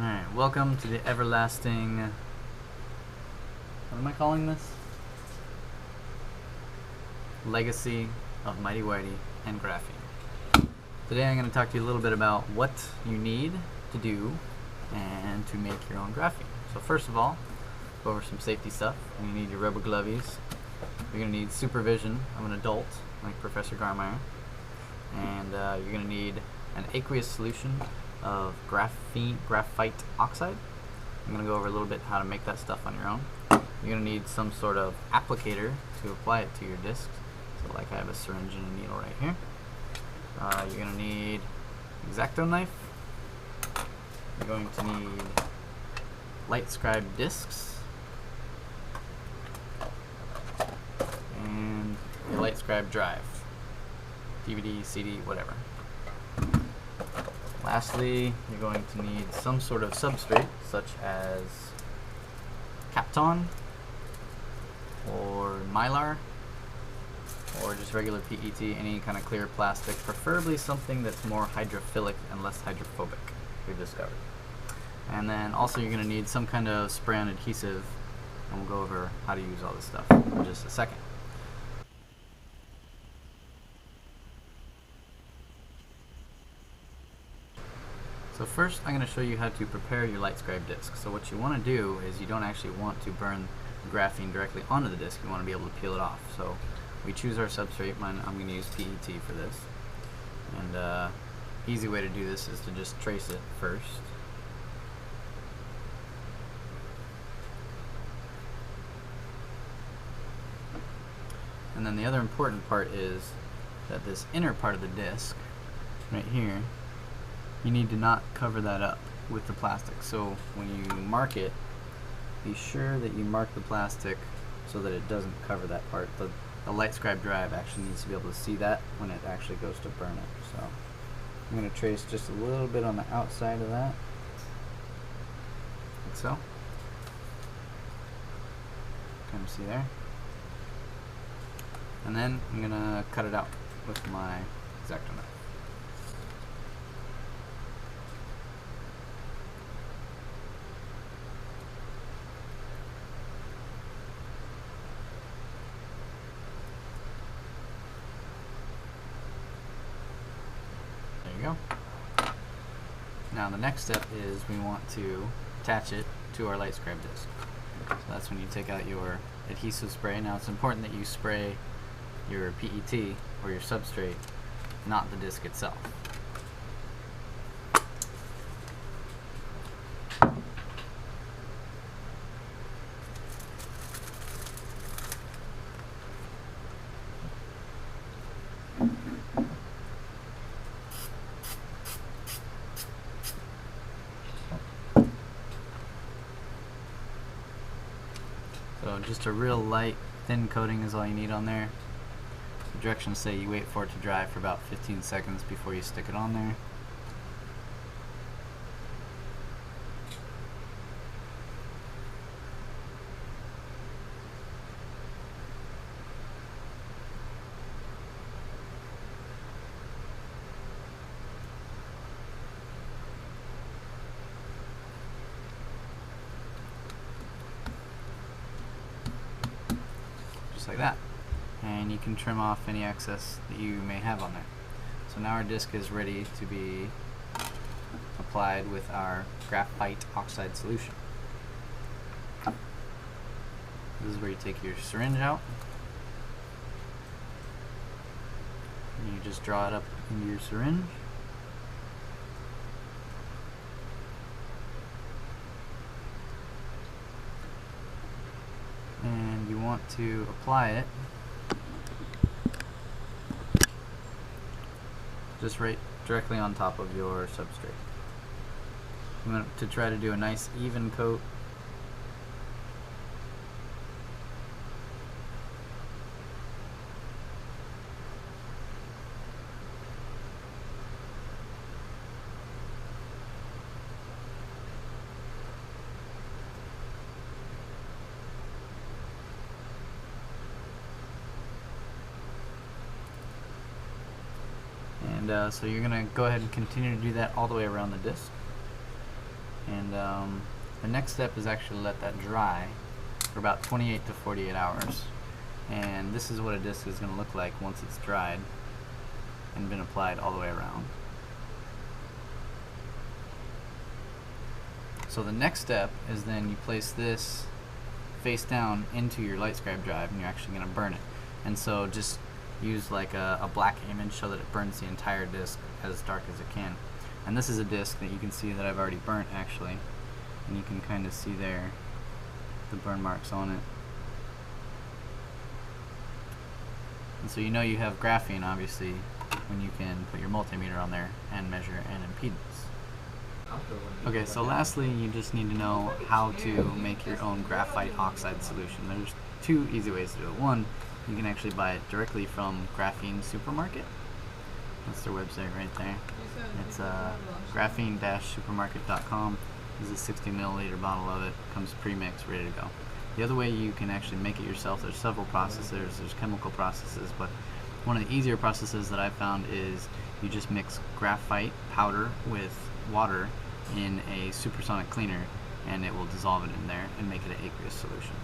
Alright, welcome to the everlasting... what am I calling this? Legacy of Mighty Whitey and Graphene. Today I'm going to talk to you a little bit about what you need to do and to make your own graphene. So first of all, go over some safety stuff. You need your rubber glovies. You're going to need supervision of an adult like Professor Garmeyer. And you're going to need an aqueous solution of graphite oxide. I'm going to go over a little bit how to make that stuff on your own. You're going to need some sort of applicator to apply it to your discs. So like I have a syringe and a needle right here. You're going to need X-Acto knife. You're going to need LightScribe discs and your LightScribe drive, DVD, CD, whatever. Lastly, you're going to need some sort of substrate, such as Kapton or Mylar or just regular PET, any kind of clear plastic, preferably something that's more hydrophilic and less hydrophobic, we've discovered. And then also you're going to need some kind of spray-on adhesive, and we'll go over how to use all this stuff in just a second. So first I'm going to show you how to prepare your LightScribe disc. So what you want to do is you don't actually want to burn the graphene directly onto the disc, you want to be able to peel it off. So we choose our substrate. I'm going to use PET for this. And easy way to do this is to just trace it first. And then the other important part is that this inner part of the disc, right here, you need to not cover that up with the plastic. So when you mark it, be sure that you mark the plastic so that it doesn't cover that part. The LightScribe drive actually needs to be able to see that when it actually goes to burn it. So I'm going to trace just a little bit on the outside of that, like so. Kind of see there. And then I'm going to cut it out with my X-Acto knife. There you go. Now the next step is we want to attach it to our LightScribe disc. So that's when you take out your adhesive spray. Now it's important that you spray your PET or your substrate, not the disc itself. So just a real light, thin coating is all you need on there. The directions say you wait for it to dry for about 15 seconds before you stick it on there. Just like that. And you can trim off any excess that you may have on there. So now our disc is ready to be applied with our graphite oxide solution. This is where you take your syringe out and you just draw it up into your syringe. And you want to apply it just right directly on top of your substrate. You want to try to do a nice even coat. And so you're going to go ahead and continue to do that all the way around the disc. And the next step is actually let that dry for about 28 to 48 hours. And this is what a disc is going to look like once it's dried and been applied all the way around. So the next step is then you place this face down into your LightScribe drive, and you're actually going to burn it. And so just use like a black image so that it burns the entire disc as dark as it can. And this is a disc that you can see that I've already burnt actually, and you can kind of see there the burn marks on it. And so you know you have graphene obviously when you can put your multimeter on there and measure an impedance. Okay, so lastly you just need to know how to make your own graphite oxide solution. There's two easy ways to do it. One, you can actually buy it directly from Graphene Supermarket. That's their website right there. It's graphene-supermarket.com. This is a 60 milliliter bottle of it. Comes pre-mixed, ready to go. The other way you can actually make it yourself, there's several processes, there's chemical processes, but one of the easier processes that I've found is you just mix graphite powder with water in a supersonic cleaner, and it will dissolve it in there and make it an aqueous solution.